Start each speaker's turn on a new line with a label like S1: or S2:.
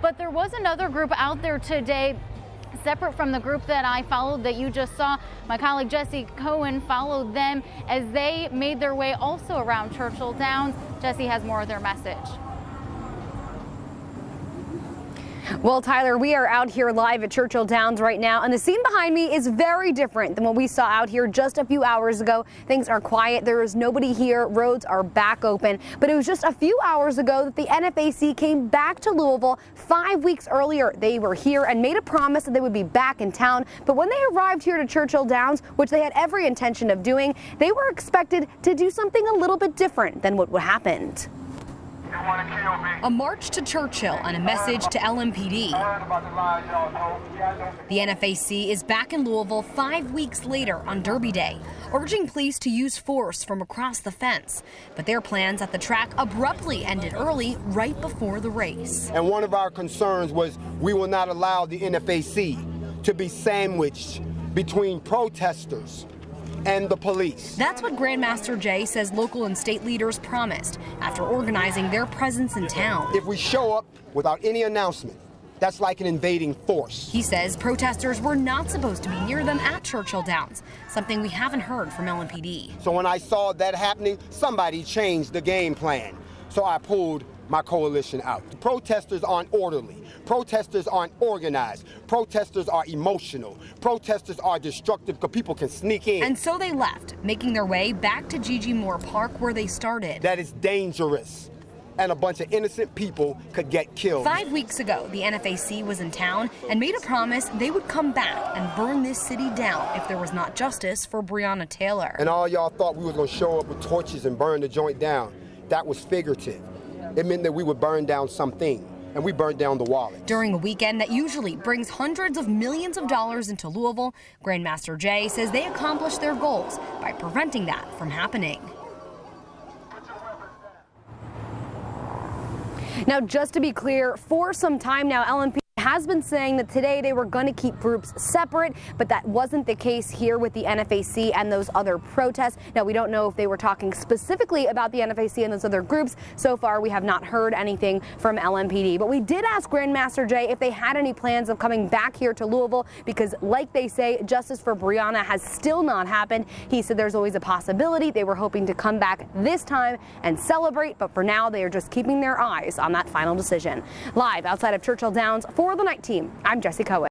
S1: But there was another group out there today, separate from the group that I followed that you just saw. My colleague Jesse Cohen followed them as they made their way also around Churchill Downs. Jesse has more of their message.
S2: Well, Tyler, we are out here live at Churchill Downs right now, and the scene behind me is very different than what we saw out here just a few hours ago. Things are quiet. There is nobody here. Roads are back open. But it was just a few hours ago that the NFAC came back to Louisville 5 weeks earlier. They were here and made a promise that they would be back in town. But when they arrived here to Churchill Downs, which they had every intention of doing, they were expected to do something a little bit different than what happened.
S3: A march to Churchill and a message to LMPD. The NFAC is back in Louisville 5 weeks later on Derby Day, urging police to use force from across the fence. But their plans at the track abruptly ended early, right before the race.
S4: And one of our concerns was we will not allow the NFAC to be sandwiched between protesters and the police.
S3: That's what Grandmaster Jay says local and state leaders promised after organizing their presence in town.
S4: If we show up without any announcement, that's like an invading force.
S3: He says protesters were not supposed to be near them at Churchill Downs, something we haven't heard from LMPD.
S4: So when I saw that happening, somebody changed the game plan. So I pulled my coalition out. The protesters aren't orderly. Protesters aren't organized. Protesters are emotional. Protesters are destructive because people can sneak in.
S3: And so they left, making their way back to Gigi Moore Park where they started.
S4: That is dangerous, and a bunch of innocent people could get killed.
S3: 5 weeks ago, the NFAC was in town and made a promise they would come back and burn this city down if there was not justice for Breonna Taylor.
S4: And all y'all thought we were going to show up with torches and burn the joint down. That was figurative. It meant that we would burn down something, and we burned down the wallet.
S3: During a weekend that usually brings hundreds of millions of dollars into Louisville, Grandmaster Jay says they accomplished their goals by preventing that from happening.
S2: Now, just to be clear, for some time now, LMP has been saying that today they were going to keep groups separate, but that wasn't the case here with the NFAC and those other protests. Now, we don't know if they were talking specifically about the NFAC and those other groups. So far, we have not heard anything from LMPD, but we did ask Grandmaster Jay if they had any plans of coming back here to Louisville because, like they say, justice for Breonna has still not happened. He said there's always a possibility. They were hoping to come back this time and celebrate, but for now, they are just keeping their eyes on that final decision. Live outside of Churchill Downs for the Night Team, I'm Jesse Cohen.